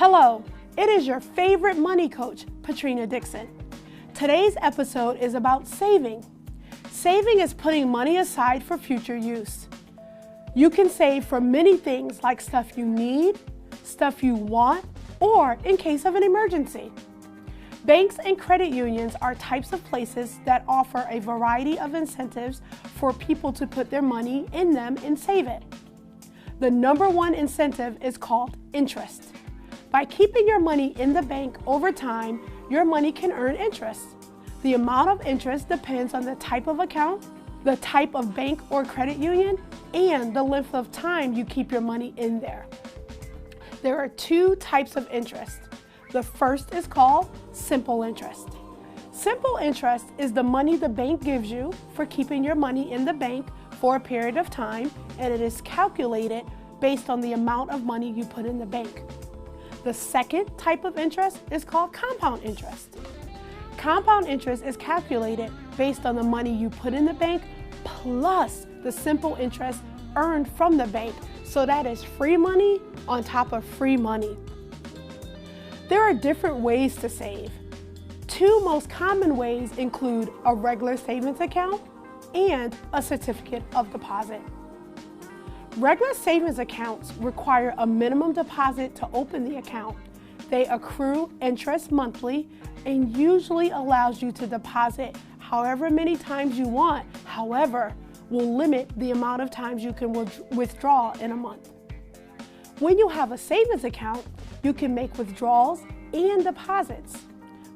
Hello, it is your favorite money coach, Patrina Dixon. Today's episode is about saving. Saving is putting money aside for future use. You can save for many things like stuff you need, stuff you want, or in case of an emergency. Banks and credit unions are types of places that offer a variety of incentives for people to put their money in them and save it. The number one incentive is called interest. By keeping your money in the bank over time, your money can earn interest. The amount of interest depends on the type of account, the type of bank or credit union, and the length of time you keep your money in there. There are two types of interest. The first is called simple interest. Simple interest is the money the bank gives you for keeping your money in the bank for a period of time, and it is calculated based on the amount of money you put in the bank. The second type of interest is called compound interest. Compound interest is calculated based on the money you put in the bank plus the simple interest earned from the bank. So that is free money on top of free money. There are different ways to save. Two most common ways include a regular savings account and a certificate of deposit. Regular savings accounts require a minimum deposit to open the account. They accrue interest monthly and usually allows you to deposit however many times you want, however, will limit the amount of times you can withdraw in a month. When you have a savings account, you can make withdrawals and deposits.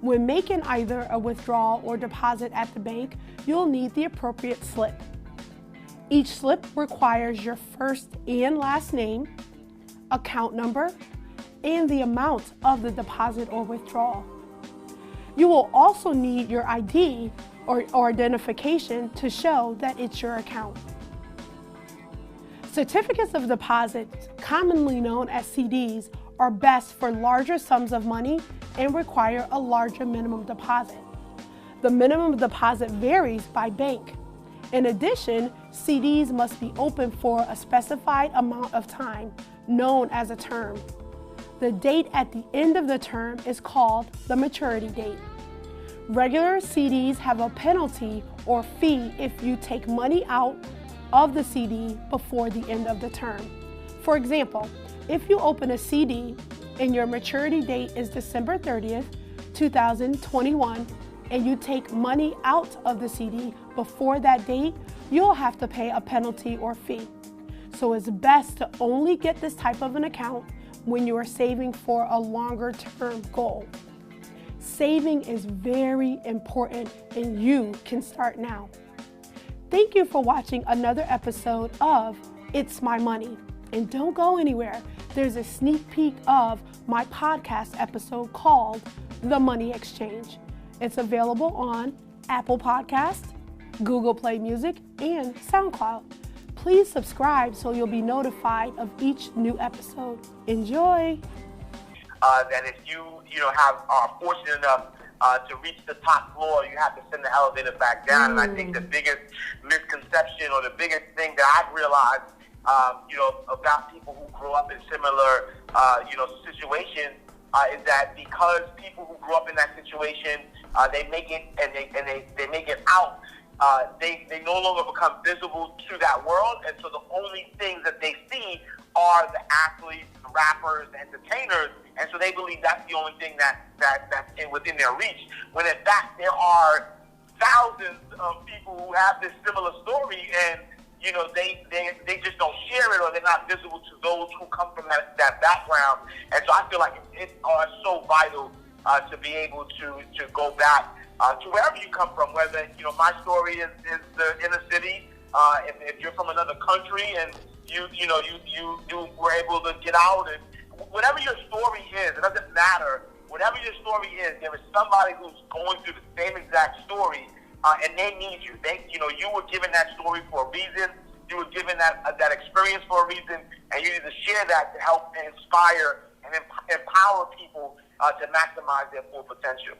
When making either a withdrawal or deposit at the bank, you'll need the appropriate slip. Each slip requires your first and last name, account number, and the amount of the deposit or withdrawal. You will also need your ID or identification to show that it's your account. Certificates of deposit, commonly known as CDs, are best for larger sums of money and require a larger minimum deposit. The minimum deposit varies by bank. In addition, CDs must be open for a specified amount of time, known as a term. The date at the end of the term is called the maturity date. Regular CDs have a penalty or fee if you take money out of the CD before the end of the term. For example, if you open a CD and your maturity date is December 30th, 2021, and you take money out of the CD before that date, you'll have to pay a penalty or fee. So it's best to only get this type of an account when you are saving for a longer term goal. Saving is very important and you can start now. Thank you for watching another episode of It's My Money. And don't go anywhere. There's a sneak peek of my podcast episode called The Money Exchange. It's available on Apple Podcasts, Google Play Music, and SoundCloud. Please subscribe so you'll be notified of each new episode. Enjoy! That if you are fortunate enough to reach the top floor, you have to send the elevator back down. And I think the biggest misconception or the biggest thing that I've realized, about people who grow up in similar, situations, is that because people who grew up in that situation, they make it and they make it out. They no longer become visible to that world, and so the only things that they see are the athletes, the rappers, the entertainers, and so they believe that's the only thing that's within their reach. When in fact there are thousands of people who have this similar story, and they just don't share it, or they're not visible to those who come from that background. And so I feel like it's so vital to be able to go back to wherever you come from, whether my story is the inner city, if you're from another country and you were able to get out, and whatever your story is, it doesn't matter. Whatever your story is, there is somebody who's going through the same exact story, and they need you. You were given that story for a reason. You were given that experience for a reason, and you need to share that to help inspire and empower people to maximize their full potential.